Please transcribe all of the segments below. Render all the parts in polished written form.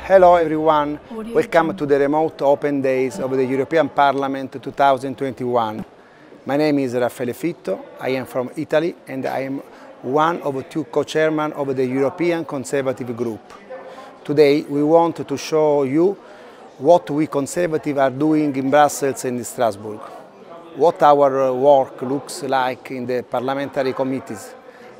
Hello everyone, welcome to the remote open days of the European Parliament 2021. My name is Raffaele Fitto, I am from Italy and I am one of two co-chairmen of the European Conservative Group. Today we want to show you what we Conservatives are doing in Brussels and in Strasbourg, what our work looks like in the parliamentary committees,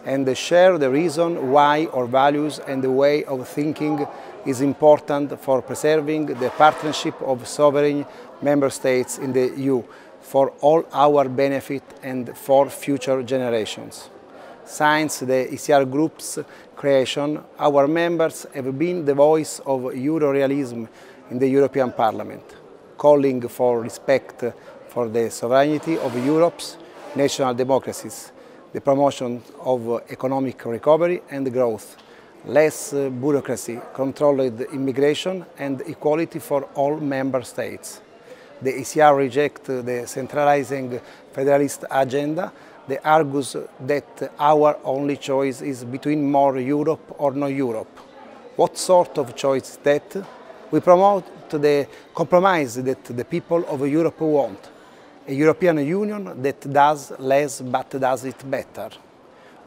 and share the reason why our values and the way of thinking is important for preserving the partnership of sovereign member states in the EU for all our benefit and for future generations. Since the ECR Group's creation, our members have been the voice of Eurorealism in the European Parliament, calling for respect for the sovereignty of Europe's national democracies, the promotion of economic recovery and growth, less bureaucracy, controlled immigration and equality for all member states. The ECR rejects the centralizing federalist agenda that argues that our only choice is between more Europe or no Europe. What sort of choice is that? We promote the compromise that the people of Europe want. A European Union that does less but does it better.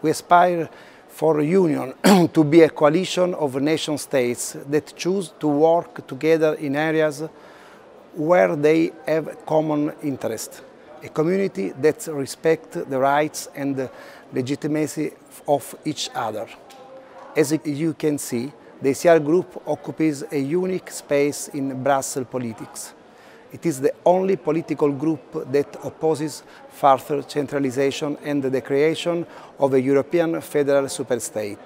We aspire for a union to be a coalition of nation states that choose to work together in areas where they have common interest. A community that respects the rights and the legitimacy of each other. As you can see, the ECR Group occupies a unique space in Brussels politics. It is the only political group that opposes further centralization and the creation of a European federal superstate.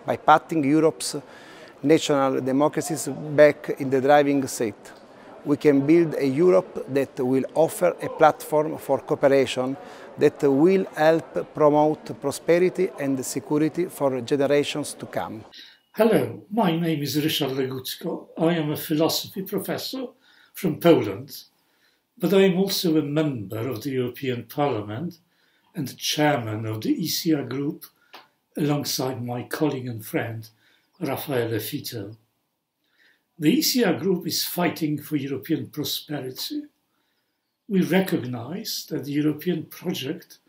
By putting Europe's national democracies back in the driving seat, we can build a Europe that will offer a platform for cooperation that will help promote prosperity and security for generations to come. Hello, my name is Ryszard Legutko. I am a philosophy professor from Poland, but I am also a member of the European Parliament and chairman of the ECR Group alongside my colleague and friend Raffaele Fitto. The ECR Group is fighting for European prosperity. We recognize that the European project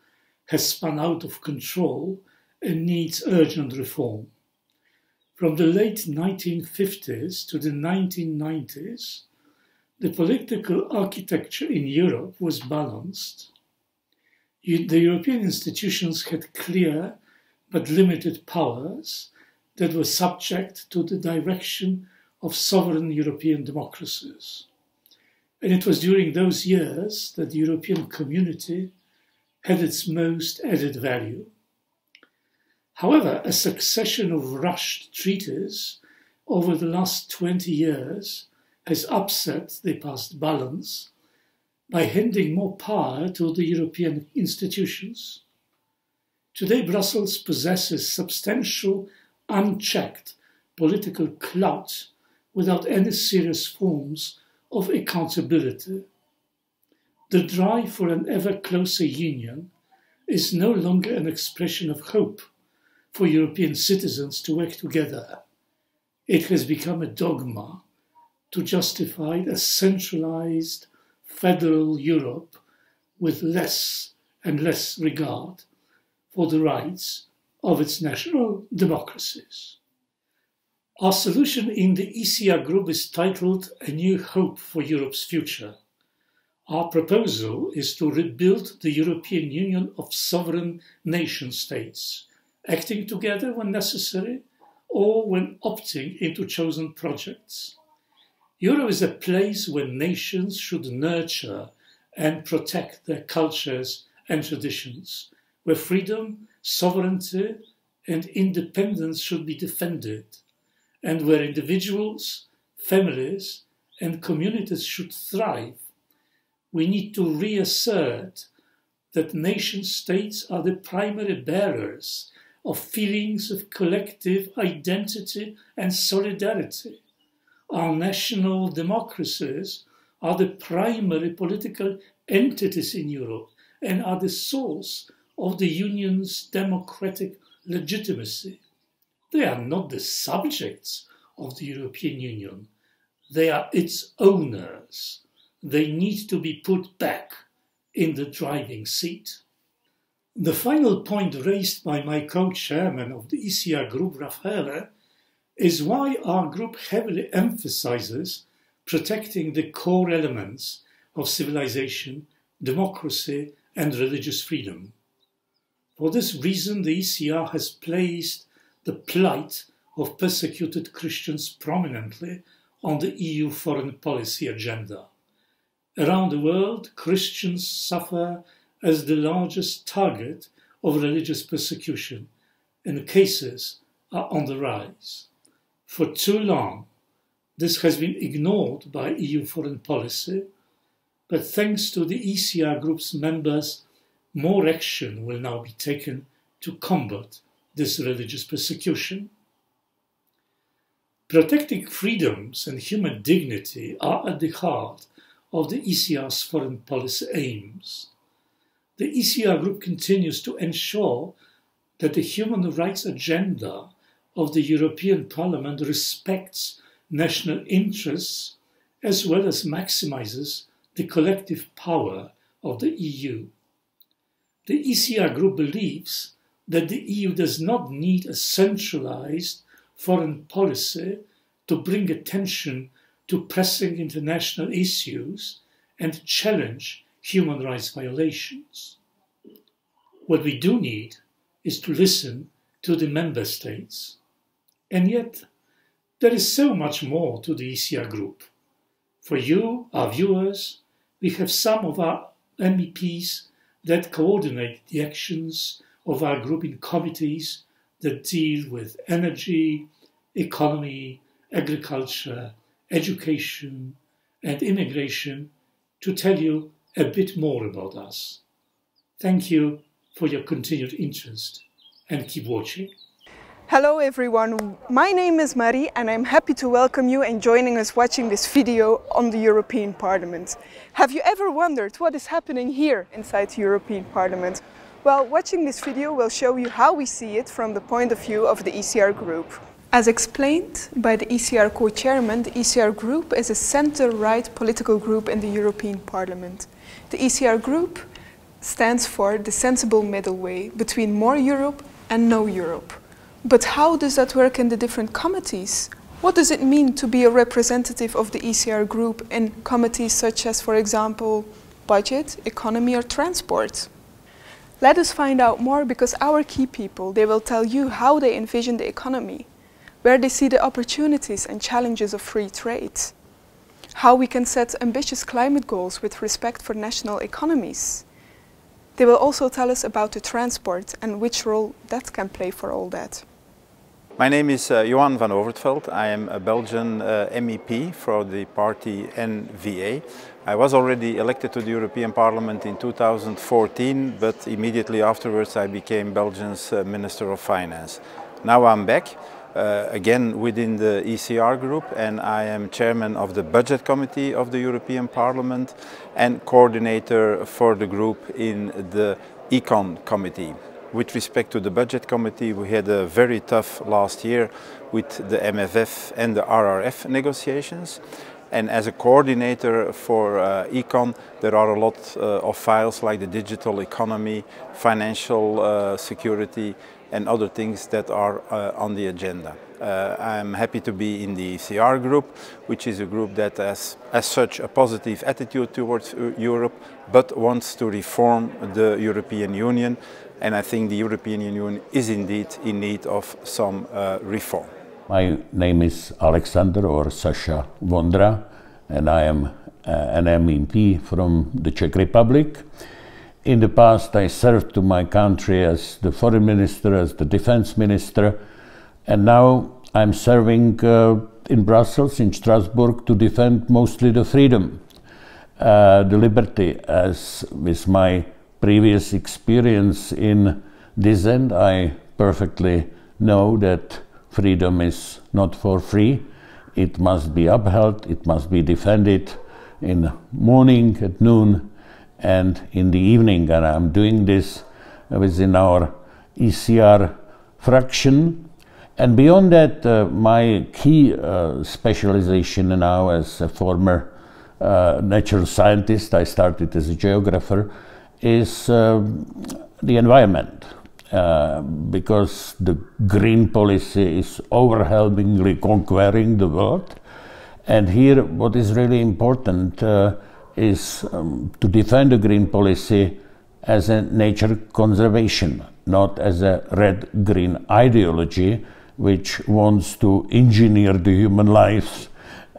has spun out of control and needs urgent reform. From the late 1950s to the 1990s, the political architecture in Europe was balanced. The European institutions had clear but limited powers that were subject to the direction of sovereign European democracies. And it was during those years that the European community had its most added value. However, a succession of rushed treaties over the last 20 years has upset the past balance by handing more power to the European institutions. Today, Brussels possesses substantial, unchecked political clout without any serious forms of accountability. The drive for an ever closer union is no longer an expression of hope for European citizens to work together. It has become a dogma to justify a centralized federal Europe with less and less regard for the rights of its national democracies. Our solution in the ECR Group is titled A New Hope for Europe's Future. Our proposal is to rebuild the European Union of sovereign nation states, acting together when necessary or when opting into chosen projects. Europe is a place where nations should nurture and protect their cultures and traditions, where freedom, sovereignty, and independence should be defended, and where individuals, families, and communities should thrive. We need to reassert that nation-states are the primary bearers of feelings of collective identity and solidarity. Our national democracies are the primary political entities in Europe and are the source of the Union's democratic legitimacy. They are not the subjects of the European Union. They are its owners. They need to be put back in the driving seat. The final point raised by my co-chairman of the ECR group, Raffaele, is why our group heavily emphasizes protecting the core elements of civilization, democracy, and religious freedom. For this reason, the ECR has placed the plight of persecuted Christians prominently on the EU foreign policy agenda. Around the world, Christians suffer as the largest target of religious persecution, and cases are on the rise. For too long, this has been ignored by EU foreign policy, but thanks to the ECR group's members, more action will now be taken to combat this religious persecution. Protecting freedoms and human dignity are at the heart of the ECR's foreign policy aims. The ECR group continues to ensure that the human rights agenda of the European Parliament respects national interests as well as maximizes the collective power of the EU. The ECR group believes that the EU does not need a centralized foreign policy to bring attention to pressing international issues and challenge human rights violations. What we do need is to listen to the member states. And yet, there is so much more to the ECR group. For you, our viewers, we have some of our MEPs that coordinate the actions of our group in committees that deal with energy, economy, agriculture, education, and immigration to tell you a bit more about us. Thank you for your continued interest and keep watching. Hello everyone, my name is Marie and I'm happy to welcome you and joining us watching this video on the European Parliament. Have you ever wondered what is happening here inside the European Parliament? Well, watching this video will show you how we see it from the point of view of the ECR group. As explained by the ECR co-chairman, the ECR group is a center-right political group in the European Parliament. The ECR group stands for the sensible middle way between more Europe and no Europe. But how does that work in the different committees? What does it mean to be a representative of the ECR group in committees such as, for example, budget, economy or transport? Let us find out more because our key people, they will tell you how they envision the economy, where they see the opportunities and challenges of free trade, how we can set ambitious climate goals with respect for national economies. They will also tell us about the transport and which role that can play for all that. My name is Johan van Overtveld. I am a Belgian MEP for the party N-VA. I was already elected to the European Parliament in 2014, but immediately afterwards I became Belgium's Minister of Finance. Now I'm back, again within the ECR group, and I am chairman of the Budget Committee of the European Parliament and coordinator for the group in the Econ Committee. With respect to the Budget Committee, we had a very tough last year with the MFF and the RRF negotiations. And as a coordinator for Econ, there are a lot of files like the digital economy, financial security, and other things that are on the agenda. I'm happy to be in the ECR group, which is a group that has, as such, a positive attitude towards Europe, but wants to reform the European Union. And I think the European Union is indeed in need of some reform. My name is Alexander or Sasha Vondra, and I am an MEP from the Czech Republic. In the past, I served to my country as the foreign minister, as the defense minister, and now I'm serving in Brussels, in Strasbourg, to defend mostly the freedom, the liberty. As with my previous experience in this end, I perfectly know that freedom is not for free. It must be upheld, it must be defended in the morning, at noon, and in the evening. And I'm doing this within our ECR fraction. And beyond that, my key specialization now as a former natural scientist, I started as a geographer, is the environment. Because the green policy is overwhelmingly conquering the world. And here what is really important is to defend the green policy as a nature conservation, not as a red-green ideology which wants to engineer the human life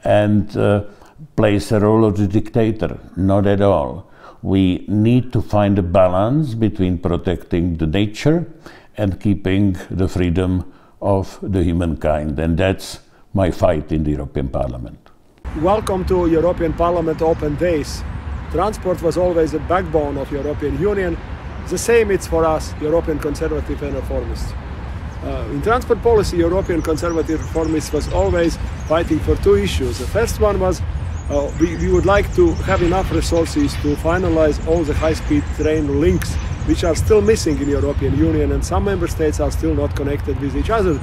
and plays a role of the dictator. Not at all. We need to find a balance between protecting the nature and keeping the freedom of the humankind. And that's my fight in the European Parliament. Welcome to European Parliament Open Days. Transport was always the backbone of European Union. The same it's for us, European Conservative and Reformists. In transport policy, European Conservative Reformists was always fighting for two issues. The first one was we would like to have enough resources to finalize all the high-speed train links which are still missing in the European Union, and some member states are still not connected with each other.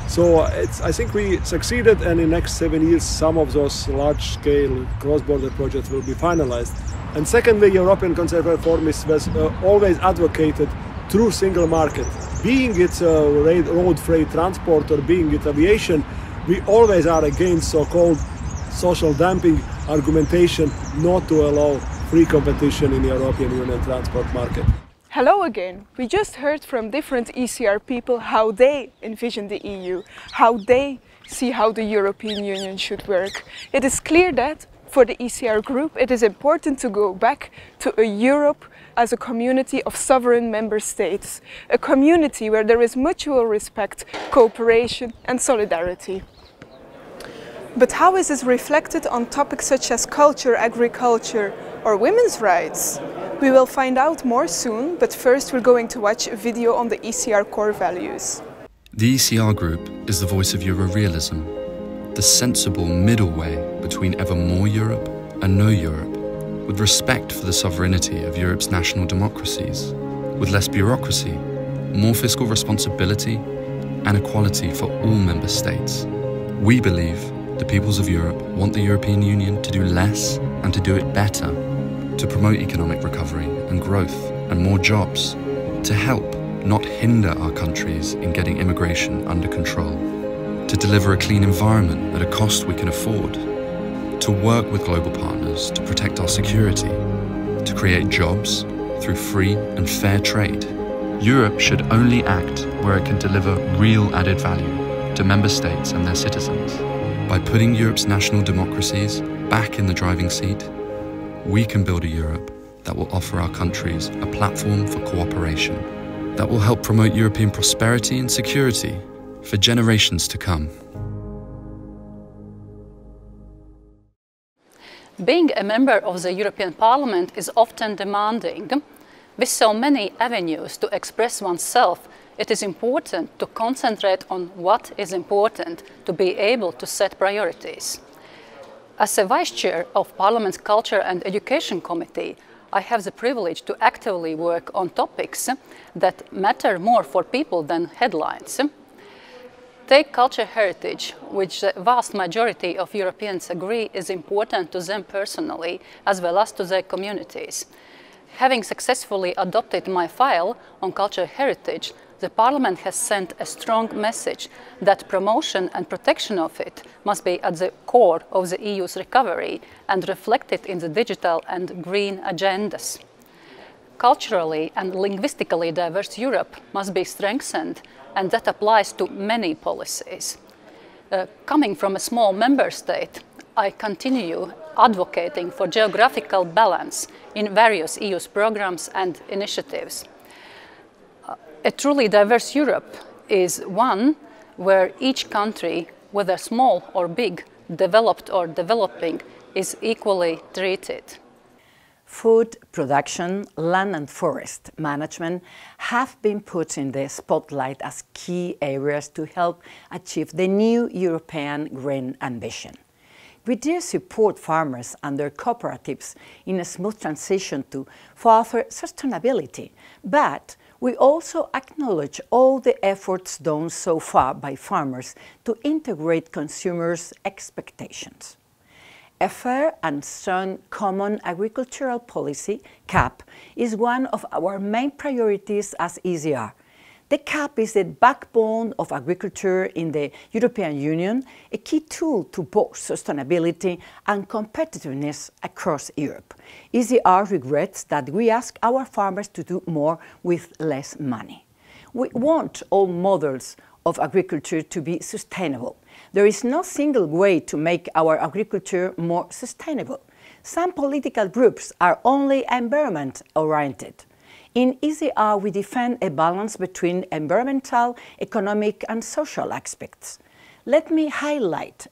So I think we succeeded, and in the next 7 years some of those large-scale cross-border projects will be finalized. And secondly, European Conservative Reformists was always advocated true single market. Being it road freight transport or being it aviation, we always are against so-called social dumping argumentation not to allow free competition in the European Union transport market. Hello again. We just heard from different ECR people how they envision the EU, how they see how the European Union should work. It is clear that for the ECR group it is important to go back to a Europe as a community of sovereign member states, a community where there is mutual respect, cooperation and solidarity. But how is this reflected on topics such as culture, agriculture or women's rights? We will find out more soon, but first we're going to watch a video on the ECR core values. The ECR group is the voice of Eurorealism, the sensible middle way between ever more Europe and no Europe, with respect for the sovereignty of Europe's national democracies, with less bureaucracy, more fiscal responsibility and equality for all member states. We believe the peoples of Europe want the European Union to do less and to do it better, to promote economic recovery and growth and more jobs, to help, not hinder our countries in getting immigration under control, to deliver a clean environment at a cost we can afford, to work with global partners to protect our security, to create jobs through free and fair trade. Europe should only act where it can deliver real added value to member states and their citizens. By putting Europe's national democracies back in the driving seat, we can build a Europe that will offer our countries a platform for cooperation, that will help promote European prosperity and security for generations to come. Being a member of the European Parliament is often demanding. With so many avenues to express oneself, it is important to concentrate on what is important to be able to set priorities. As a Vice Chair of Parliament's Culture and Education Committee, I have the privilege to actively work on topics that matter more for people than headlines. Take culture heritage, which the vast majority of Europeans agree is important to them personally, as well as to their communities. Having successfully adopted my file on culture heritage, the Parliament has sent a strong message that promotion and protection of it must be at the core of the EU's recovery and reflected in the digital and green agendas. Culturally and linguistically diverse Europe must be strengthened, and that applies to many policies. Coming from a small member state, I continue advocating for geographical balance in various EU programs and initiatives. A truly diverse Europe is one where each country, whether small or big, developed or developing, is equally treated. Food production, land and forest management have been put in the spotlight as key areas to help achieve the new European green ambition. We do support farmers and their cooperatives in a smooth transition to further sustainability, but We also acknowledge all the efforts done so far by farmers to integrate consumers' expectations. A fair and sound Common Agricultural Policy, CAP, is one of our main priorities as ECR. The CAP is the backbone of agriculture in the European Union, a key tool to both sustainability and competitiveness across Europe. ECR regrets that we ask our farmers to do more with less money. We want all models of agriculture to be sustainable. There is no single way to make our agriculture more sustainable. Some political groups are only environment-oriented. In ECR, we defend a balance between environmental, economic, and social aspects. Let me highlight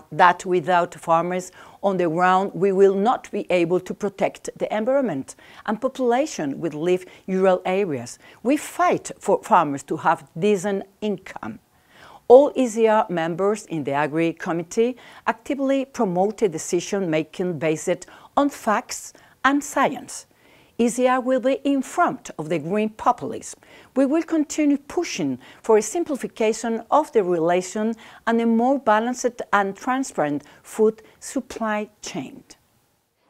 that without farmers on the ground, we will not be able to protect the environment, and population will leave rural areas. We fight for farmers to have decent income. All ECR members in the Agri Committee actively promoted decision-making based on facts and science. ECR will be in front of the green populism. We will continue pushing for a simplification of the relation and a more balanced and transparent food supply chain.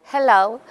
Hello,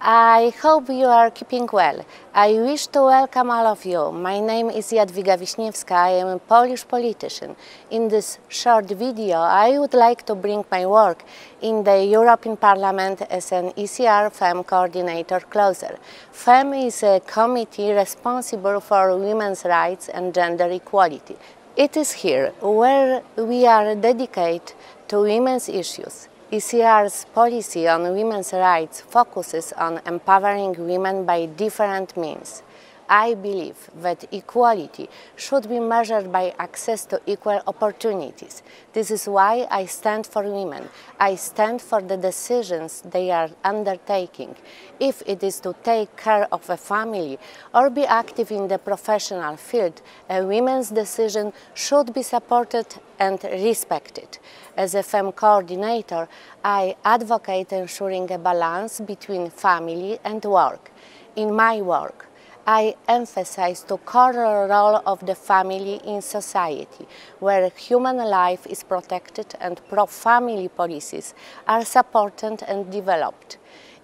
I hope you are keeping well. I wish to welcome all of you. My name is Jadwiga Wiśniewska. I am a Polish politician. In this short video, I would like to bring my work in the European Parliament as an ECR FEM coordinator closer. FEM is a committee responsible for women's rights and gender equality. It is here where we are dedicated to women's issues. ECR's policy on women's rights focuses on empowering women by different means. I believe that equality should be measured by access to equal opportunities. This is why I stand for women. I stand for the decisions they are undertaking. If it is to take care of a family or be active in the professional field, a woman's decision should be supported and respected. As a FEM coordinator, I advocate ensuring a balance between family and work. In my work, I emphasize the core role of the family in society, where human life is protected and pro-family policies are supported and developed.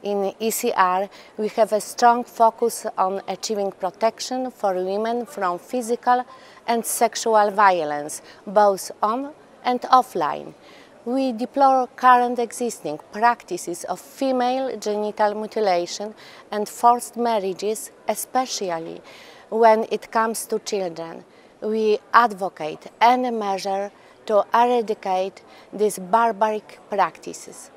In ECR, we have a strong focus on achieving protection for women from physical and sexual violence, both on and offline. We deplore current existing practices of female genital mutilation and forced marriages, especially when it comes to children. We advocate any measure to eradicate these barbaric practices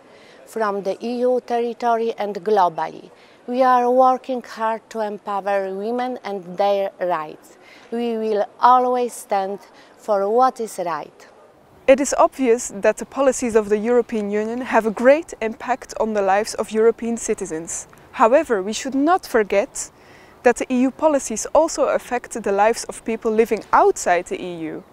from the EU territory and globally. We are working hard to empower women and their rights. We will always stand for what is right. It is obvious that the policies of the European Union have a great impact on the lives of European citizens. However, we should not forget that the EU policies also affect the lives of people living outside the EU.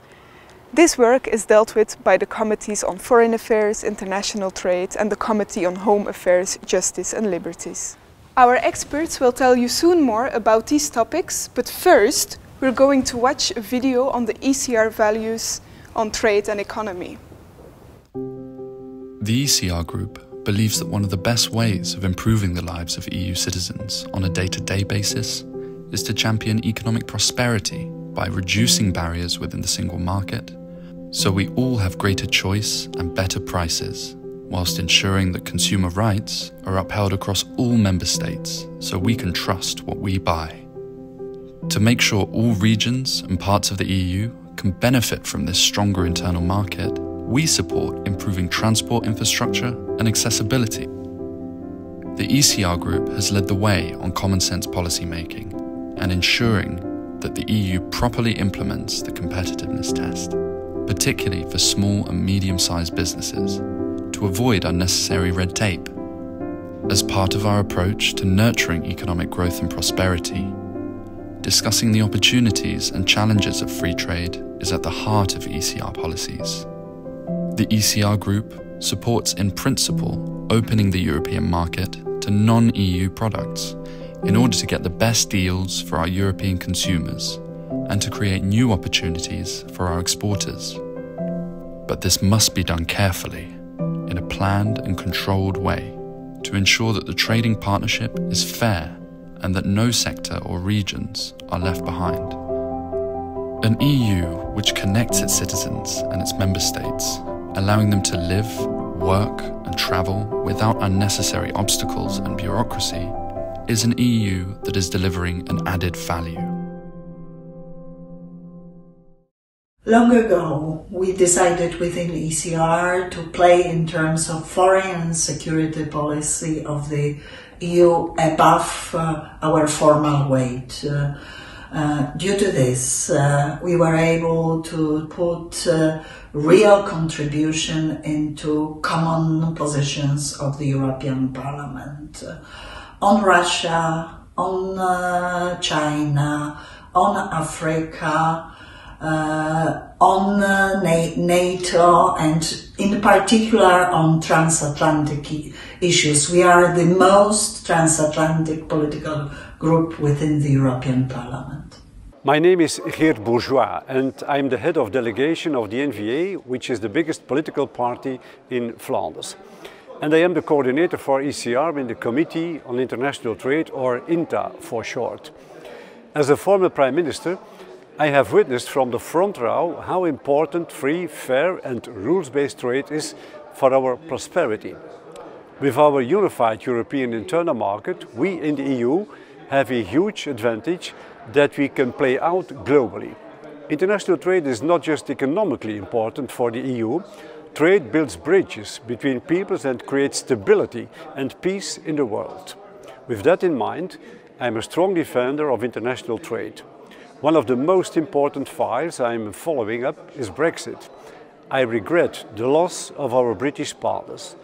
This work is dealt with by the Committees on Foreign Affairs, International Trade and the Committee on Home Affairs, Justice and Liberties. Our experts will tell you soon more about these topics, but first we're going to watch a video on the ECR values on trade and economy. The ECR Group believes that one of the best ways of improving the lives of EU citizens on a day-to-day basis is to champion economic prosperity by reducing barriers within the single market, so we all have greater choice and better prices, whilst ensuring that consumer rights are upheld across all member states so we can trust what we buy. To make sure all regions and parts of the EU can benefit from this stronger internal market, we support improving transport infrastructure and accessibility. The ECR Group has led the way on common sense policy making and ensuring that the EU properly implements the competitiveness test, particularly for small and medium-sized businesses, to avoid unnecessary red tape. As part of our approach to nurturing economic growth and prosperity, discussing the opportunities and challenges of free trade is at the heart of ECR policies. The ECR Group supports in principle opening the European market to non-EU products, in order to get the best deals for our European consumers and to create new opportunities for our exporters. But this must be done carefully, in a planned and controlled way, to ensure that the trading partnership is fair and that no sector or regions are left behind. An EU which connects its citizens and its member states, allowing them to live, work and travel without unnecessary obstacles and bureaucracy, is an EU that is delivering an added value. Long ago, we decided within ECR to play in terms of foreign and security policy of the EU above our formal weight. Due to this, we were able to put real contribution into common positions of the European Parliament on Russia, on China, on Africa, on NATO, and in particular on transatlantic issues. We are the most transatlantic political group within the European Parliament. My name is Geert Bourgeois and I'm the head of delegation of the N-VA, which is the biggest political party in Flanders. And I am the coordinator for ECR in the Committee on International Trade, or INTA for short. As a former Prime Minister, I have witnessed from the front row how important free, fair and rules-based trade is for our prosperity. With our unified European internal market, we in the EU have a huge advantage that we can play out globally. International trade is not just economically important for the EU. Trade builds bridges between peoples and creates stability and peace in the world. With that in mind, I am a strong defender of international trade. One of the most important files I am following up is Brexit. I regret the loss of our British partners.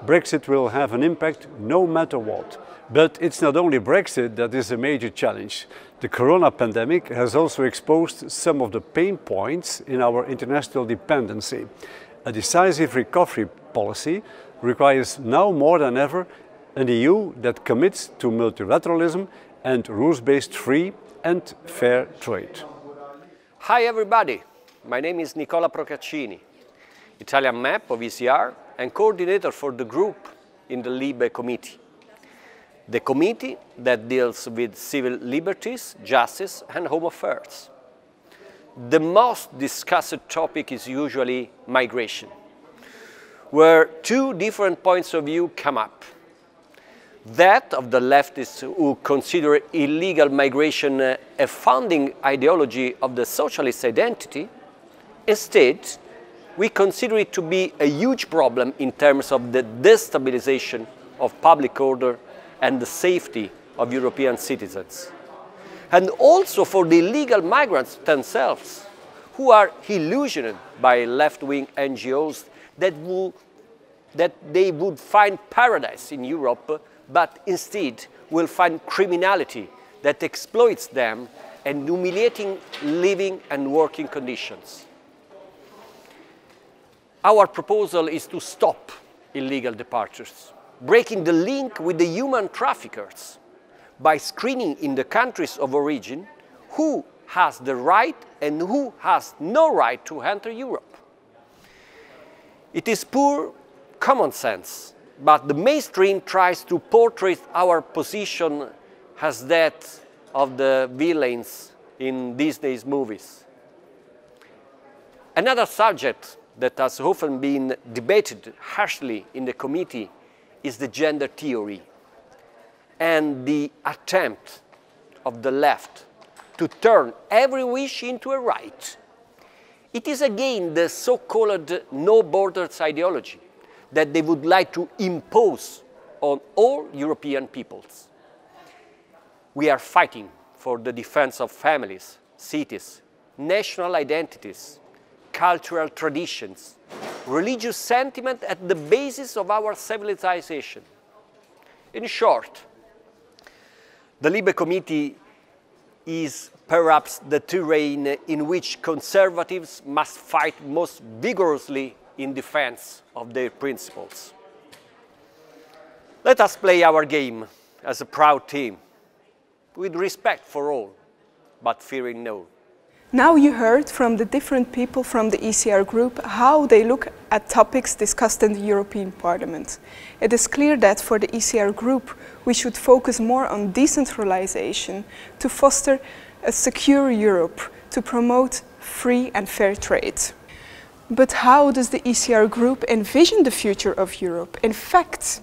Brexit will have an impact no matter what. But it's not only Brexit that is a major challenge. The corona pandemic has also exposed some of the pain points in our international dependency. A decisive recovery policy requires now more than ever an EU that commits to multilateralism and rules-based free and fair trade. Hi everybody, my name is Nicola Procaccini, Italian MEP of ECR and coordinator for the group in the LIBE committee. The committee that deals with civil liberties, justice and home affairs. The most discussed topic is usually migration, where two different points of view come up. That of the leftists who consider illegal migration a founding ideology of the socialist identity. Instead, we consider it to be a huge problem in terms of the destabilization of public order and the safety of European citizens. And also for the illegal migrants themselves, who are illusioned by left-wing NGOs that they would find paradise in Europe, but instead will find criminality that exploits them and humiliating living and working conditions. Our proposal is to stop illegal departures, breaking the link with the human traffickers by screening in the countries of origin who has the right and who has no right to enter Europe. It is poor common sense, but the mainstream tries to portray our position as that of the villains in Disney's movies. Another subject that has often been debated harshly in the committee is the gender theory and the attempt of the left to turn every wish into a right. It is again the so-called no borders ideology that they would like to impose on all European peoples. We are fighting for the defense of families, cities, national identities, cultural traditions, religious sentiment at the basis of our civilization. In short, the LIBE Committee is perhaps the terrain in which conservatives must fight most vigorously in defense of their principles. Let us play our game as a proud team. with respect for all, but fearing no. Now you heard from the different people from the ECR group how they look at topics discussed in the European Parliament. It is clear that for the ECR group we should focus more on decentralization to foster a secure Europe, to promote free and fair trade. But how does the ECR group envision the future of Europe? In fact,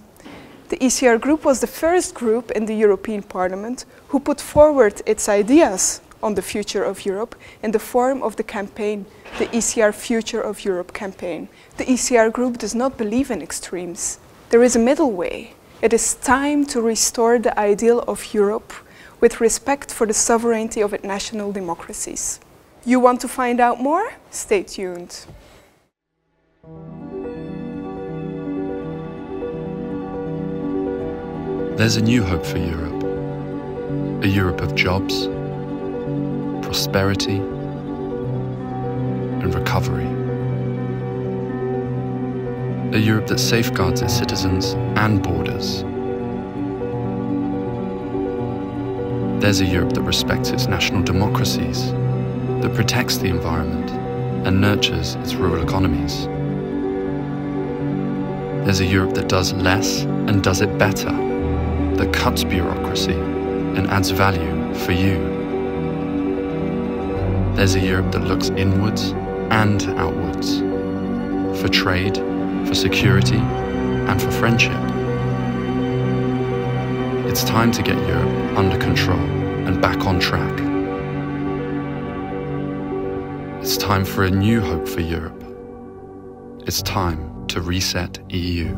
the ECR group was the first group in the European Parliament who put forward its ideas on the future of Europe in the form of the campaign, the ECR Future of Europe campaign. The ECR group does not believe in extremes. There is a middle way. It is time to restore the ideal of Europe with respect for the sovereignty of its national democracies. You want to find out more? Stay tuned. There's a new hope for Europe. A Europe of jobs, prosperity, and recovery. A Europe that safeguards its citizens and borders. There's a Europe that respects its national democracies, that protects the environment and nurtures its rural economies. There's a Europe that does less and does it better, that cuts bureaucracy and adds value for you. There's a Europe that looks inwards and outwards, for trade, for security, and for friendship. It's time to get Europe under control and back on track. It's time for a new hope for Europe. It's time to reset EU.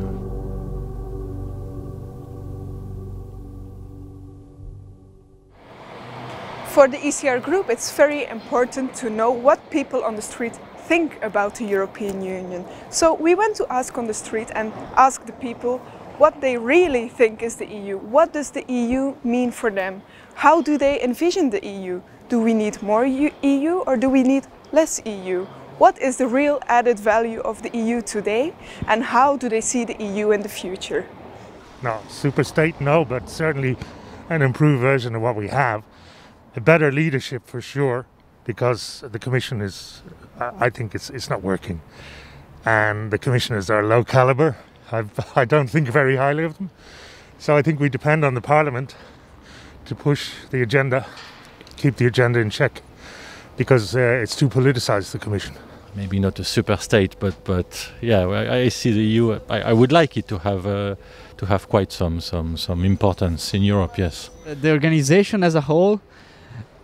For the ECR group, it's very important to know what people on the street think about the European Union. So we went to ask on the street and ask the people what they really think is the EU. What does the EU mean for them? How do they envision the EU? Do we need more EU or do we need less EU? What is the real added value of the EU today and how do they see the EU in the future? No, super state, no, but certainly an improved version of what we have. A better leadership for sure, because the Commission is, I think it's not working. And the Commissioners are low caliber. I don't think very highly of them. So I think we depend on the Parliament to push the agenda, keep the agenda in check, because it's too politicized, the Commission. Maybe not a super state, but yeah, I see the EU. I would like it to have quite some importance in Europe. Yes. The organization as a whole,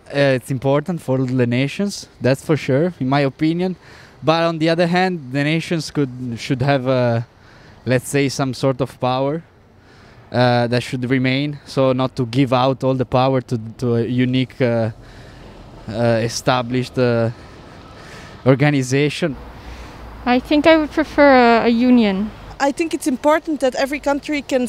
it's important for the nations. That's for sure, in my opinion. But on the other hand, the nations should have, let's say, some sort of power that should remain. So not to give out all the power to a unique, established organization. I think I would prefer a union. I think it's important that every country can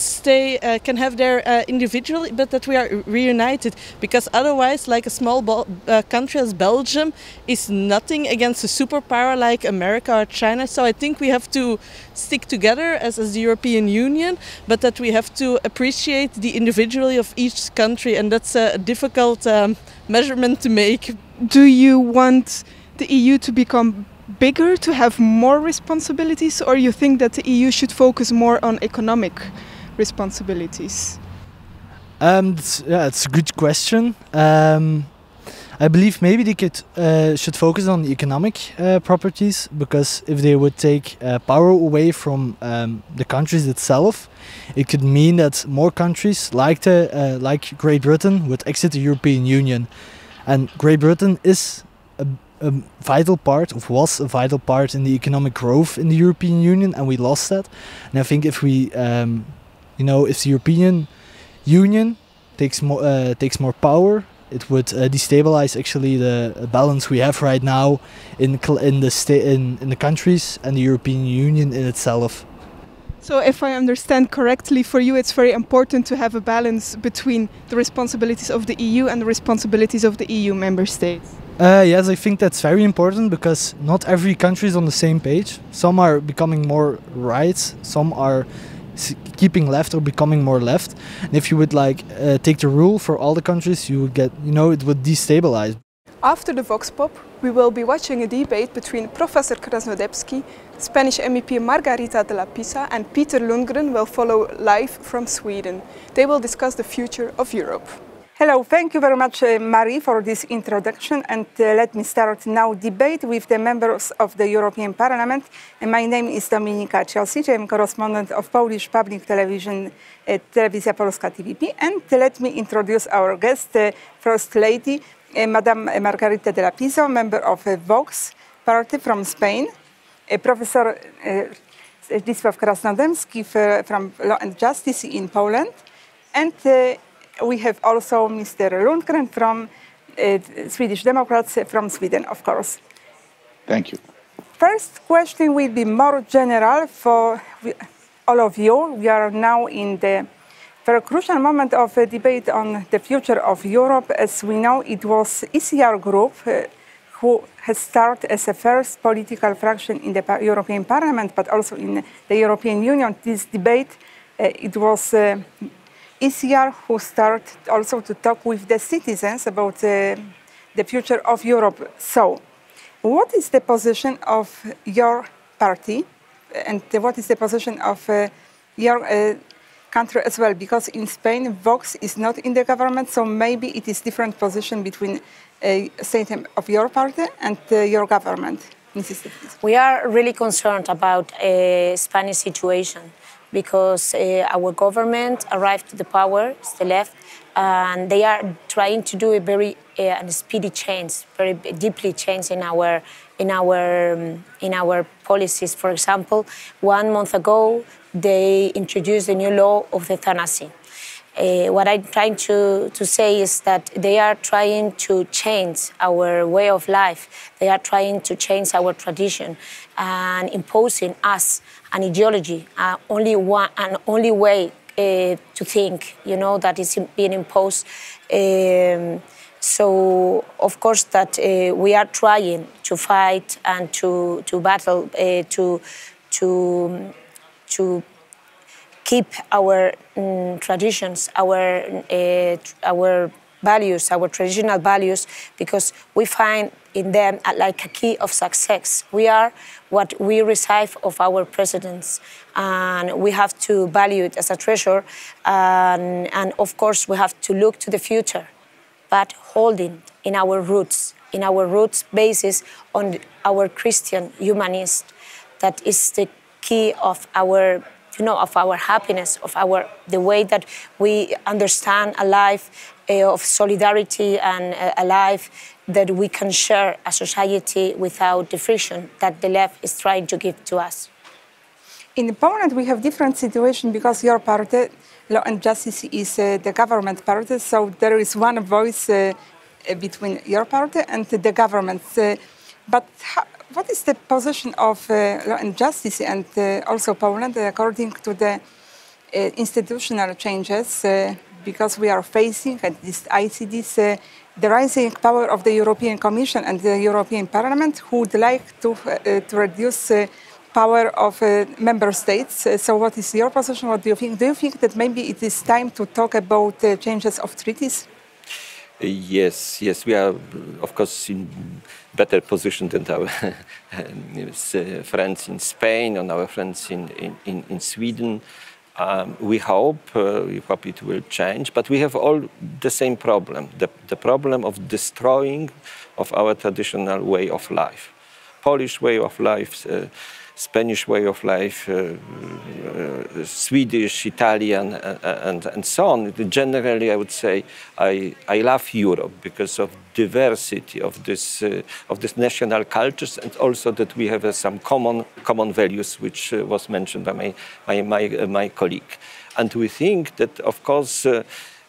have their individual, but that we are reunited, because otherwise, like a small country as Belgium is nothing against a superpower like America or China. So I think we have to stick together as the European Union, but that we have to appreciate the individuality of each country, and that's a difficult measurement to make. Do you want the EU to become bigger, to have more responsibilities, or you think that the EU should focus more on economic responsibilities? It's a good question. I believe maybe they should focus on economic properties, because if they would take power away from the countries itself, it could mean that more countries like Great Britain would exit the European Union. And Great Britain is a vital part, or was a vital part in the economic growth in the European Union, and we lost that. And I think if we, if the European Union takes more power, it would destabilize actually the balance we have right now in the countries and the European Union in itself. So if I understand correctly, for you it's very important to have a balance between the responsibilities of the EU and the responsibilities of the EU member states. Yes, I think that's very important, because not every country is on the same page. Some are becoming more right, some are keeping left or becoming more left. And if you would like take the rule for all the countries, you would get, you know, it would destabilize. After the Vox Pop, we will be watching a debate between Professor Krasnodebski, Spanish MEP Margarita de la Pisa, and Peter Lundgren will follow live from Sweden. They will discuss the future of Europe. Hello, thank you very much, Marie, for this introduction. And let me start now debate with the members of the European Parliament. And my name is Dominika Ciosic. I'm correspondent of Polish Public Television, Telewizja Polska TVP. And let me introduce our guest, First Lady, Madame Margarita de la Pisa, member of Vox Party from Spain, Professor Zdzisław Krasnodębski from Law and Justice in Poland, and we have also Mr. Lundgren from Swedish Democrats from Sweden, of course. Thank you. First question will be more general for all of you. We are now in the very crucial moment of a debate on the future of Europe. As we know, it was ECR group who has started as a first political fraction in the European Parliament, but also in the European Union. This debate, it was ECR who started also to talk with the citizens about the future of Europe. So, what is the position of your party, and what is the position of your country as well? Because in Spain, Vox is not in the government, so maybe it is different position between state of your party and your government. We are really concerned about Spanish situation because our government arrived to the power, it's the left, and they are trying to do a very speedy change, very deeply change in our policies. For example, 1 month ago, they introduced a new law of euthanasia. What I'm trying to say is that they are trying to change our way of life. They are trying to change our tradition and imposing us an ideology, only way to think, you know, that is being imposed. So, of course, that we are trying to fight and to battle to keep our traditions, our values, our traditional values, because we find in them like a key of success. We are what we receive of our presidents, and we have to value it as a treasure. And of course, we have to look to the future, but holding in our roots basis on our Christian humanist. That is the key of our, you know, of our happiness, of the way that we understand a life of solidarity and a life that we can share a society without the friction that the left is trying to give to us. In Poland, we have different situation because your party, Law and Justice, is the government party, so there is one voice between your party and the government. But what is the position of Law and Justice and also Poland according to the institutional changes? Because we are facing, at least I see this, the rising power of the European Commission and the European Parliament, who would like to reduce power of member states. So what is your position? What do you think? Do you think that maybe it is time to talk about changes of treaties? Yes, we are, of course, in better position than our friends in Spain and our friends in Sweden. We hope it will change, but we have all the same problem, the problem of destroying of our traditional way of life. Polish way of life, Spanish way of life, Swedish, Italian, and so on. Generally, I would say I love Europe because of diversity of this national cultures, and also that we have some common values, which was mentioned by my colleague. And we think that, of course,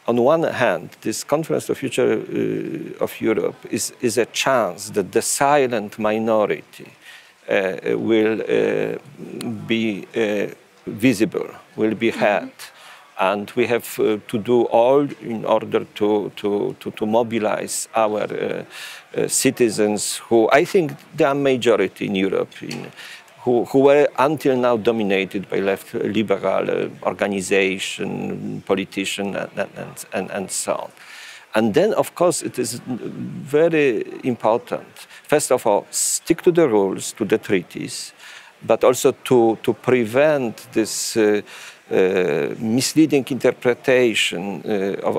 on one hand, this Conference of Future of Europe is a chance that the silent minority will be visible, will be heard. And we have to do all in order to mobilize our citizens, who I think they are majority in Europe, who were until now dominated by left liberal organization, politicians, and so on. And then, of course, it is very important, first of all, stick to the rules, to the treaties, but also to prevent this misleading interpretation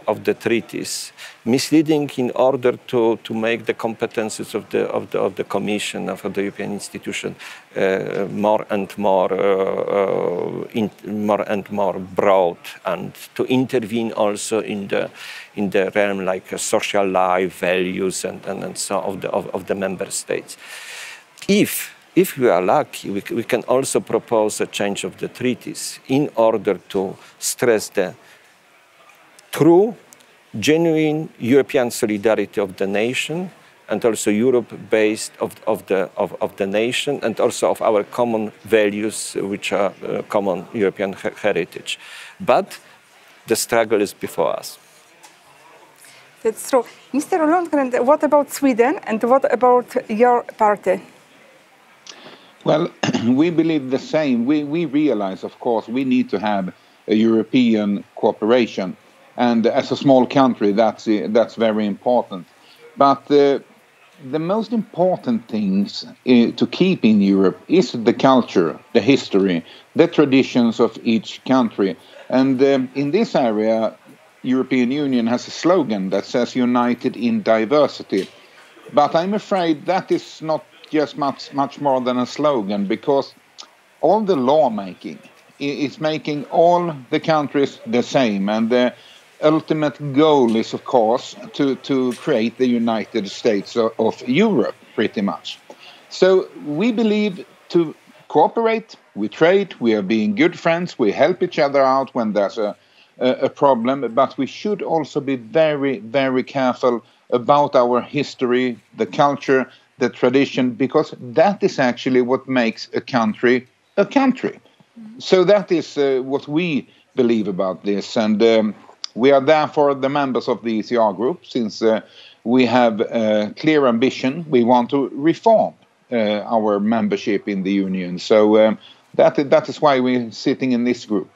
of the treaties, misleading in order to make the competences of the Commission, of the European institution, more and more broad, and to intervene also in the realm like social life, values, and so of the member states. If we are lucky, we can also propose a change of the treaties in order to stress the true, genuine European solidarity of the nation, and also Europe based of the nation, and also of our common values, which are common European heritage. But the struggle is before us. That's true. Mr. Lundgren, what about Sweden, and what about your party? Well, we believe the same. We realize, of course, we need to have a European cooperation. And as a small country, that's very important. But the most important things to keep in Europe is the culture, the history, the traditions of each country. And in this area, European Union has a slogan that says united in diversity. But I'm afraid that is not just much more than a slogan, because all the lawmaking is making all the countries the same, and the ultimate goal is, of course, to create the United States of Europe, pretty much. So we believe to cooperate, we trade, we are being good friends, we help each other out when there's a problem, but we should also be very, very careful about our history, the culture, the tradition, because that is actually what makes a country a country. So that is what we believe about this. And we are therefore the members of the ECR group, since we have a clear ambition. We want to reform our membership in the Union. So that is why we're sitting in this group.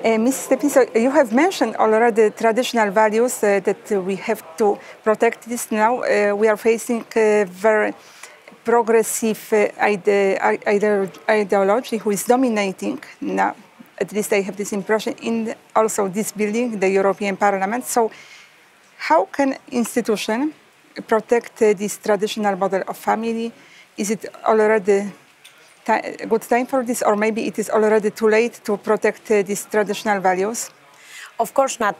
Mrs. Stepiso, you have mentioned already traditional values that we have to protect this now. We are facing a very progressive ideology who is dominating now. At least I have this impression in also this building, the European Parliament. So how can institution protect this traditional model of family? Is it already a good time for this, or maybe it is already too late to protect these traditional values? Of course not.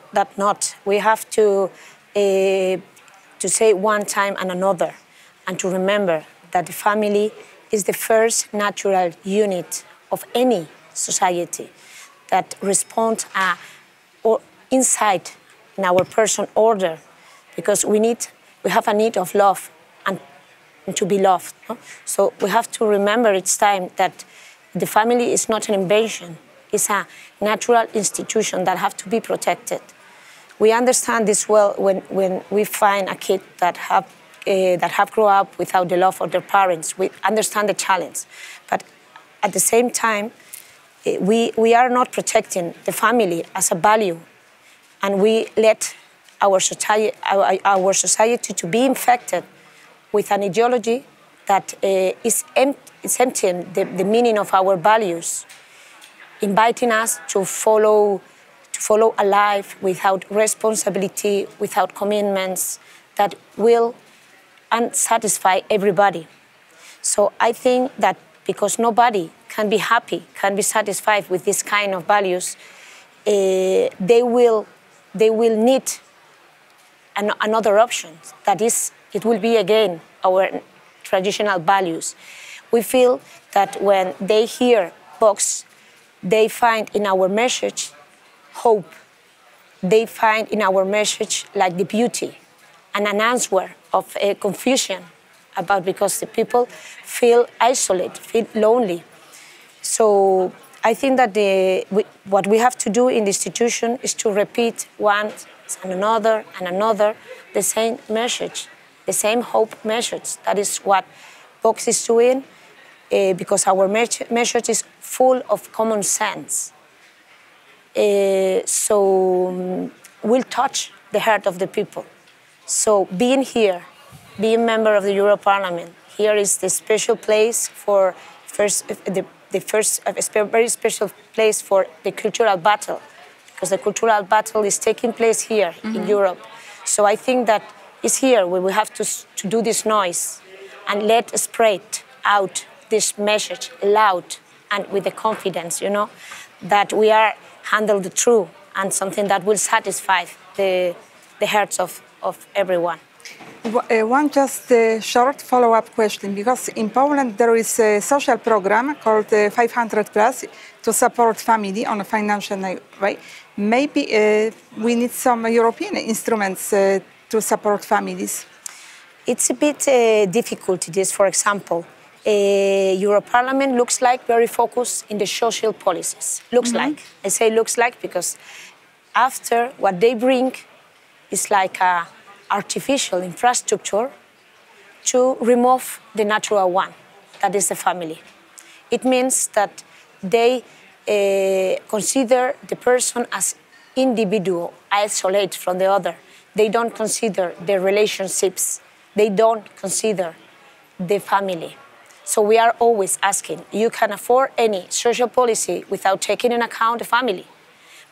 We have to say one time and another, and to remember that the family is the first natural unit of any society that responds or inside in our person order, because we have a need of love and to be loved. No? So we have to remember each time that the family is not an invention. It's a natural institution that have to be protected. We understand this well when we find a kid that have grown up without the love of their parents. We understand the challenge. But at the same time, we are not protecting the family as a value, and we let our society to be infected with an ideology that is emptying the meaning of our values, inviting us to follow a life without responsibility, without commitments that will unsatisfy everybody. So I think that because nobody can be happy, can be satisfied with this kind of values, they will need another option. That is, it will be again our traditional values. We feel that when they hear Vox, they find in our message hope. They find in our message like the beauty and an answer of a confusion about, because the people feel isolated, feel lonely. So I think that what we have to do in the institution is to repeat once and another the same message, the same hope message. That is what Vox is doing, because our message is full of common sense. So we'll touch the heart of the people. So being here, being member of the Euro Parliament, here is the special place for a very special place for the cultural battle, because the cultural battle is taking place here in Europe. So I think that it's here where we have to do this noise and let spread out this message loud and with the confidence, you know, that we are handle the truth and something that will satisfy the hearts of everyone. One just short follow-up question, because in Poland there is a social program called 500+ to support family on a financial way. Maybe we need some European instruments to support families. It's a bit difficult, this, for example. Euro Parliament looks like very focused in the social policies. Looks like. I say looks like because after what they bring is like a artificial infrastructure to remove the natural one, that is the family. It means that they consider the person as individual, isolated from the other. They don't consider the relationships. They don't consider the family. So we are always asking, you can afford any social policy without taking into account the family.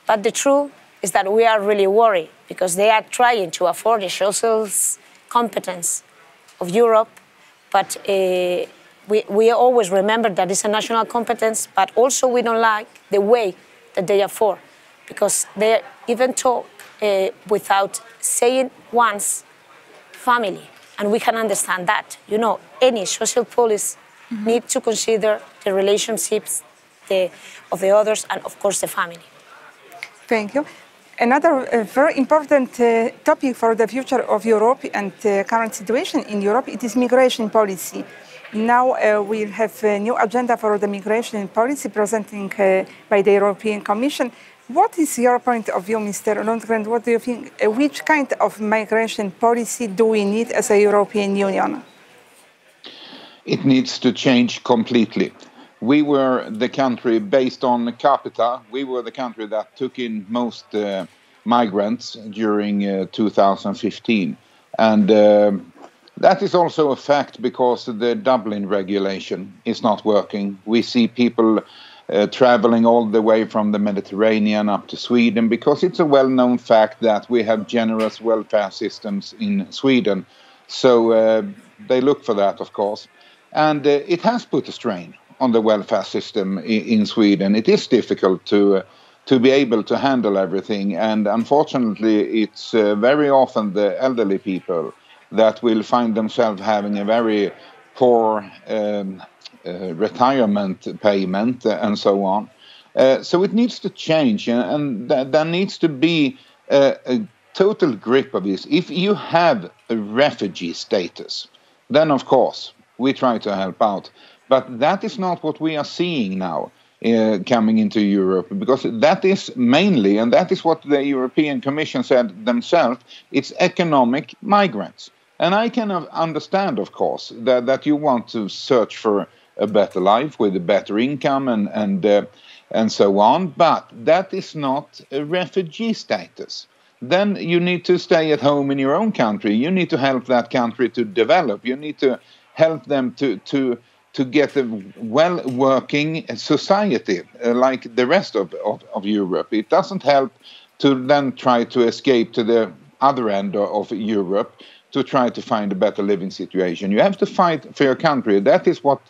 But the truth is that we are really worried because they are trying to afford the social competence of Europe, but we always remember that it's a national competence, but also we don't like the way that they afford, because they even talk without saying once family, and we can understand that. You know, any social policy needs to consider the relationships of the others and, of course, the family. Thank you. Another very important topic for the future of Europe and current situation in Europe, it is migration policy. Now we'll have a new agenda for the migration policy presenting by the European Commission. What is your point of view, Mr. Lundgren? What do you think? Which kind of migration policy do we need as a European Union? It needs to change completely. We were the country based on capita. We were the country that took in most migrants during 2015. And that is also a fact because the Dublin regulation is not working. We see people traveling all the way from the Mediterranean up to Sweden because it's a well-known fact that we have generous welfare systems in Sweden. So they look for that, of course. And it has put a strain on the welfare system in Sweden. It is difficult to be able to handle everything. And unfortunately, it's very often the elderly people that will find themselves having a very poor retirement payment and so on. So it needs to change, and there needs to be a total grip of this. If you have a refugee status, then of course we try to help out. But that is not what we are seeing now coming into Europe, because that is mainly, and that is what the European Commission said themselves, it's economic migrants. And I can understand, of course, that you want to search for a better life with a better income and so on, but that is not a refugee status. Then you need to stay at home in your own country. You need to help that country to develop. You need to help them to get a well-working society like the rest of Europe. It doesn't help to then try to escape to the other end of Europe to try to find a better living situation. You have to fight for your country. That is what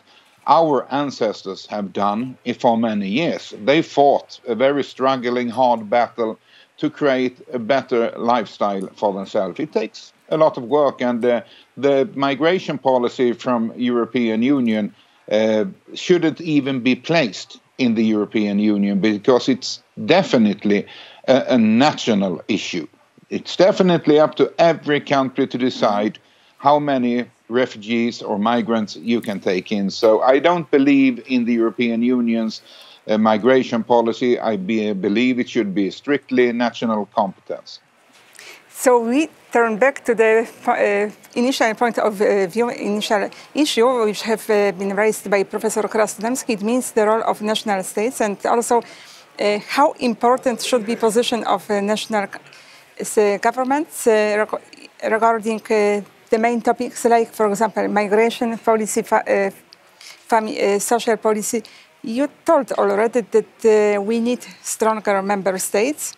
our ancestors have done for many years. They fought a very struggling, hard battle to create a better lifestyle for themselves. It takes a lot of work, and the migration policy from European Union shouldn't even be placed in the European Union, because it's definitely a national issue. It's definitely up to every country to decide how many refugees or migrants you can take in. So I don't believe in the European Union's migration policy. I believe it should be strictly national competence. So we turn back to the initial point of view, initial issue, which have been raised by Professor Krasnodębski. It means the role of national states and also how important should be position of national governments regarding the main topics, like, for example, migration policy, social policy. You told already that we need stronger member states.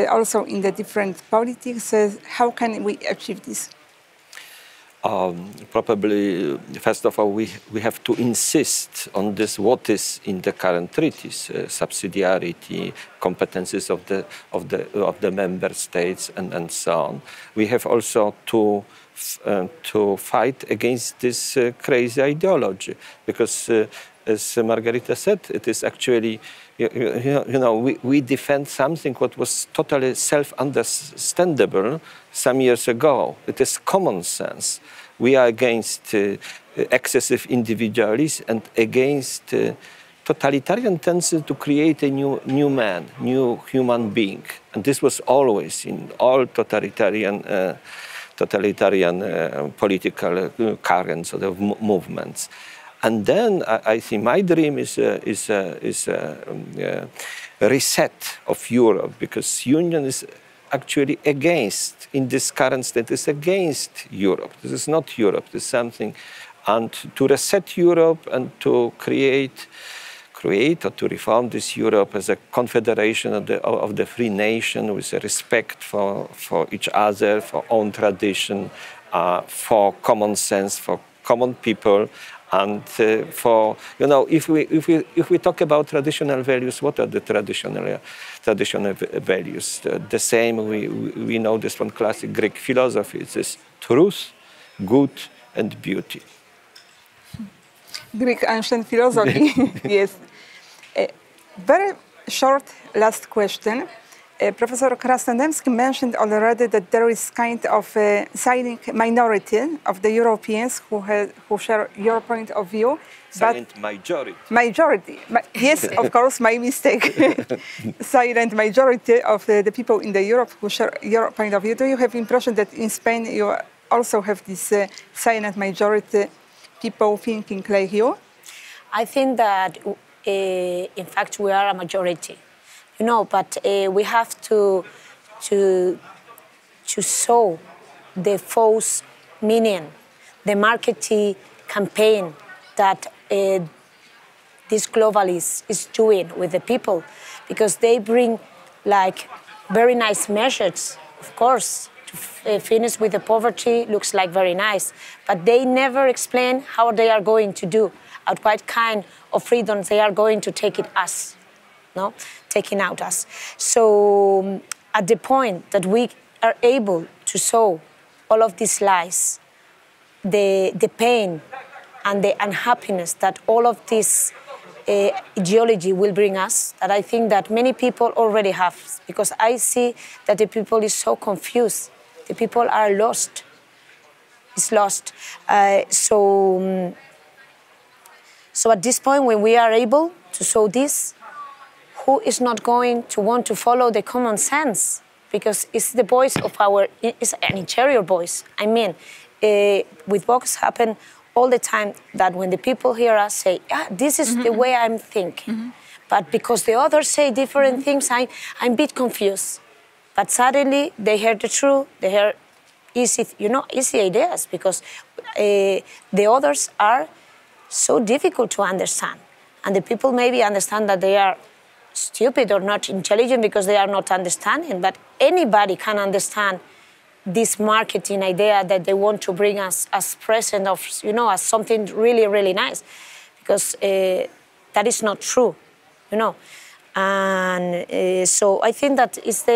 Also in the different politics, how can we achieve this? Probably, first of all, we have to insist on this, what is in the current treaties, subsidiarity, competences of the member states, and so on. We have also to fight against this crazy ideology, because as Margarita said, it is actually, we defend something what was totally self-understandable some years ago. It is common sense. We are against excessive individualism and against totalitarian tendency to create a new man, new human being. And this was always in all totalitarian political currents or movements. And then I think my dream is a reset of Europe, because Union is actually against, in this current state, is against Europe. This is not Europe, this is something. And to reset Europe and to create or to reform this Europe as a confederation of the free nation with a respect for each other, for own tradition, for common sense, for common people. And if we talk about traditional values, what are the traditional values? The same we know this from classic Greek philosophy. It is truth, good, and beauty. Greek ancient philosophy. Yes. Very short last question. Professor Krasnodębski mentioned already that there is kind of a silent minority of the Europeans who share your point of view. Silent majority. Majority. Yes, of course, my mistake. Silent majority of the people in Europe who share your point of view. Do you have the impression that in Spain you also have this silent majority people thinking like you? I think that, in fact, we are a majority. But we have to sow the false meaning, the marketing campaign that this globalist is doing with the people, because they bring like very nice measures, of course. To finish with the poverty looks like very nice, but they never explain how they are going to do, at what kind of freedoms they are going to take it us. No? Taking out us. So at the point that we are able to sow all of these lies, the pain and the unhappiness that all of this ideology will bring us, that I think that many people already have, because I see that the people is so confused. The people are lost. It's lost. So at this point, when we are able to sow this, who is not going to want to follow the common sense? Because it's the voice of it's an interior voice. I mean, with Vox happen all the time that when the people hear us say, this is the way I'm thinking. But because the others say different things, I'm a bit confused. But suddenly they hear the truth, they hear easy ideas, because the others are so difficult to understand. And the people maybe understand that they are stupid or not intelligent because they are not understanding, but anybody can understand this marketing idea that they want to bring us as present of, as something really, really nice, because that is not true, And so I think that it's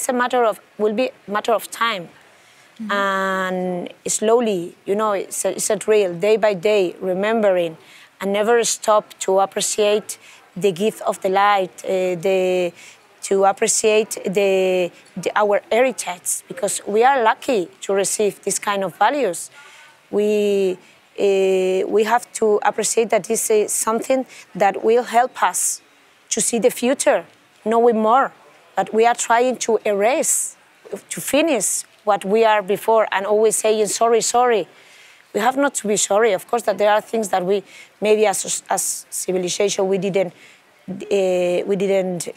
a matter of, will be a matter of time. And slowly, it's a drill, day by day, remembering and never stop to appreciate the gift of the light, to appreciate our heritage, because we are lucky to receive this kind of values. We have to appreciate that this is something that will help us to see the future, knowing more. But we are trying to erase to finish what we are before and always saying sorry, sorry. We have not to be sorry. Of course, that there are things that we maybe as civilization we didn't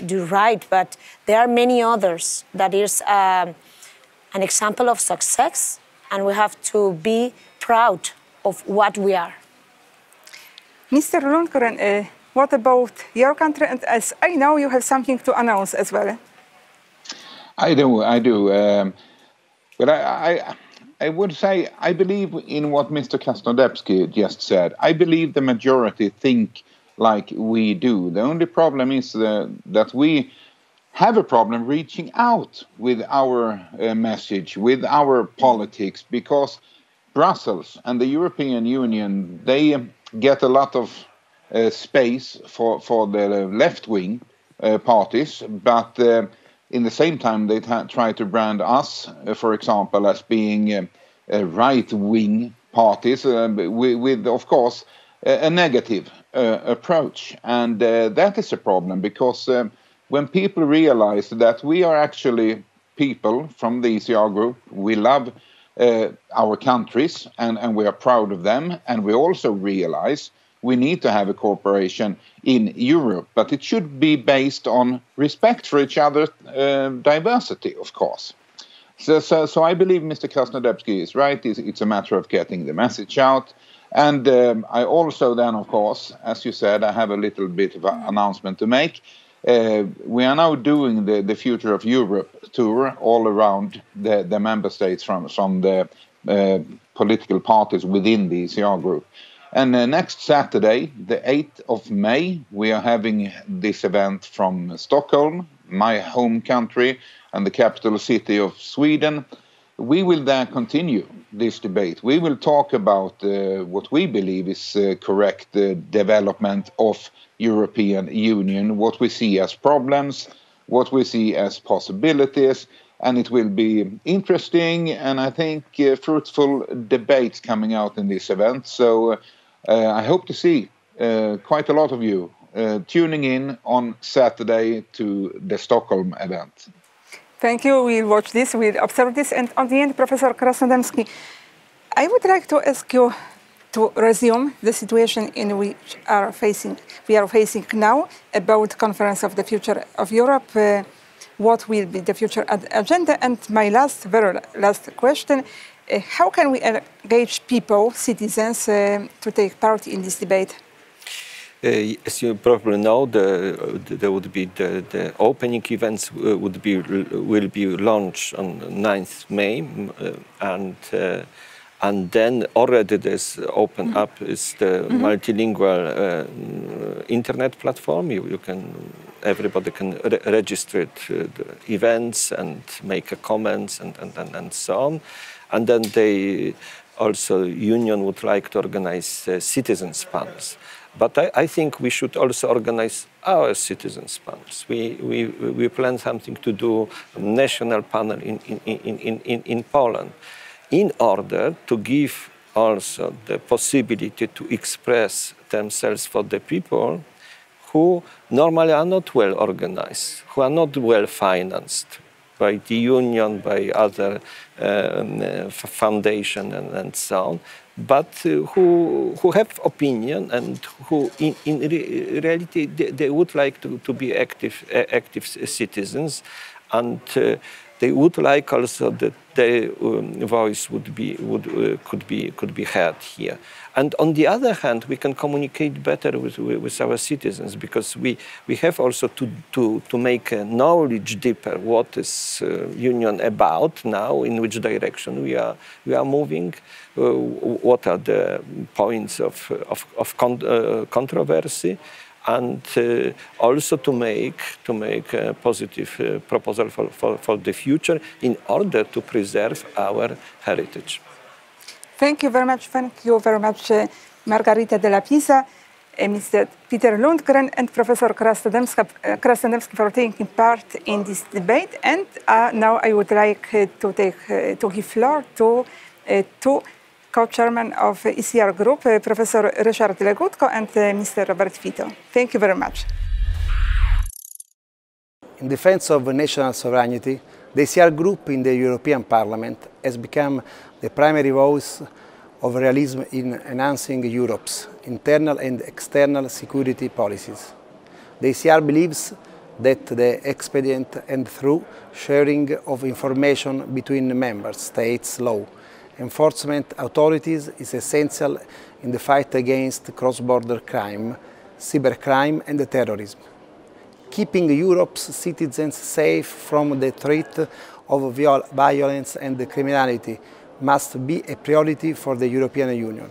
do right, but there are many others that is an example of success, and we have to be proud of what we are. Mr. Lundgren, what about your country? And as I know, you have something to announce as well. I do. But I would say I believe in what Mr. Krasnodebski just said. I believe the majority think like we do. The only problem is that we have a problem reaching out with our message, with our politics, because Brussels and the European Union, they get a lot of space for the left-wing parties, but in the same time they try to brand us, for example, as being right-wing parties with, of course, a negative approach. And that is a problem, because when people realize that we are actually people from the ECR group, we love our countries and we are proud of them, and we also realize we need to have a cooperation in Europe, but it should be based on respect for each other's diversity, of course. So I believe Mr. Krasnodebski is right. It's a matter of getting the message out. And I also then, of course, as you said, I have a little bit of an announcement to make. We are now doing the Future of Europe tour all around the member states from the political parties within the ECR group. And next Saturday, the 8th of May, we are having this event from Stockholm, my home country, and the capital city of Sweden. We will then continue this debate. We will talk about what we believe is correct development of European Union, what we see as problems, what we see as possibilities, and it will be interesting and I think fruitful debates coming out in this event. So I hope to see quite a lot of you tuning in on Saturday to the Stockholm event. Thank you. We'll watch this, we'll observe this. And on the end, Professor Krasnodebski, I would like to ask you to resume the situation in which we are facing now about Conference of the Future of Europe. What will be the future agenda? And my very last question, how can we engage people, citizens, to take part in this debate? As you probably know, there would be the opening events will be launched on 9th May, and then already this open up is the multilingual internet platform. Everybody can register the events and make comments and so on. And then Union would like to organize citizens' panels. But I think we should also organize our citizens' panels. We plan something to do national panel in Poland, in order to give also the possibility to express themselves for the people who normally are not well organized, who are not well financed by the union, by other foundation and so on, but who have opinion and who in reality they would like to be active citizens, and they would like also that their voice could be heard here. And on the other hand, we can communicate better with our citizens, because we have also to make knowledge deeper what is Union about now, in which direction we are moving, what are the points of controversy, and also to make a positive proposal for the future in order to preserve our heritage. Thank you very much. Thank you very much, Margarita de la Pisa, Mr. Peter Lundgren, and Professor Krasnodebski for taking part in this debate. And now I would like to give floor to two co-chairman of ECR Group, Professor Ryszard Legutko and Mr. Robert Fito. Thank you very much. In defense of national sovereignty, The ECR group in the European Parliament has become the primary voice of realism in enhancing Europe's internal and external security policies. The ECR believes that the expedient and through sharing of information between member states' law enforcement authorities is essential in the fight against cross-border crime, cybercrime and terrorism. Keeping Europe's citizens safe from the threat of violence and criminality must be a priority for the European Union.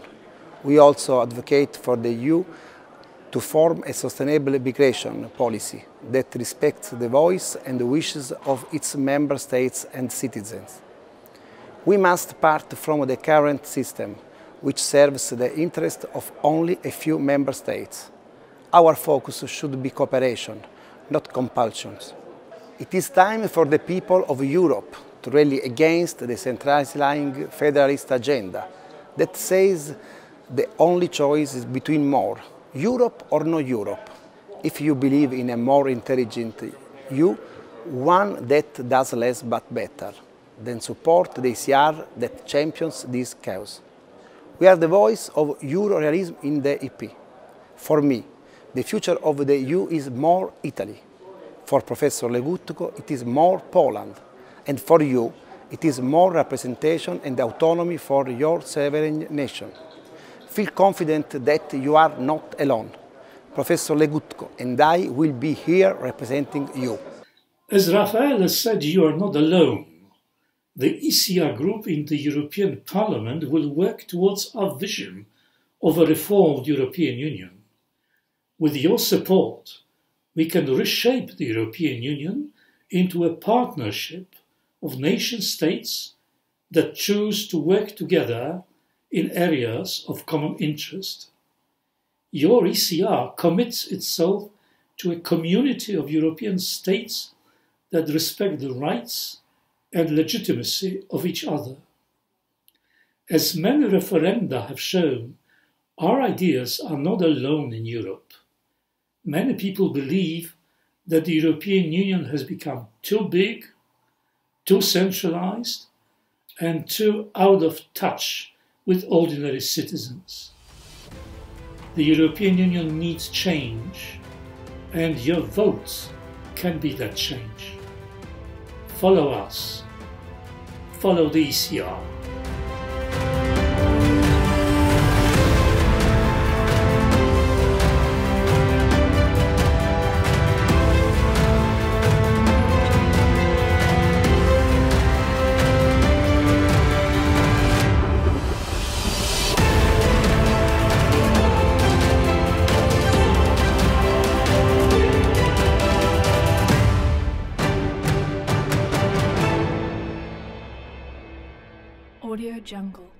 We also advocate for the EU to form a sustainable migration policy that respects the voice and the wishes of its member states and citizens. We must part from the current system, which serves the interest of only a few member states. Our focus should be cooperation, not compulsions. It is time for the people of Europe to rally against the centralizing federalist agenda that says the only choice is between more, Europe or no Europe. If you believe in a more intelligent EU, one that does less but better, then support the ECR that champions this cause. We are the voice of Euro-realism in the EP. For me, the future of the EU is more Italy. For Professor Legutko, it is more Poland. And for you, it is more representation and autonomy for your sovereign nation. Feel confident that you are not alone. Professor Legutko and I will be here representing you. As Rafael has said, you are not alone. The ECR group in the European Parliament will work towards our vision of a reformed European Union. With your support, we can reshape the European Union into a partnership of nation-states that choose to work together in areas of common interest. Your ECR commits itself to a community of European states that respect the rights and legitimacy of each other. As many referenda have shown, our ideas are not alone in Europe. Many people believe that the European Union has become too big, too centralized, and too out of touch with ordinary citizens. The European Union needs change, and your votes can be that change. Follow us. Follow the ECR. Audio Jungle.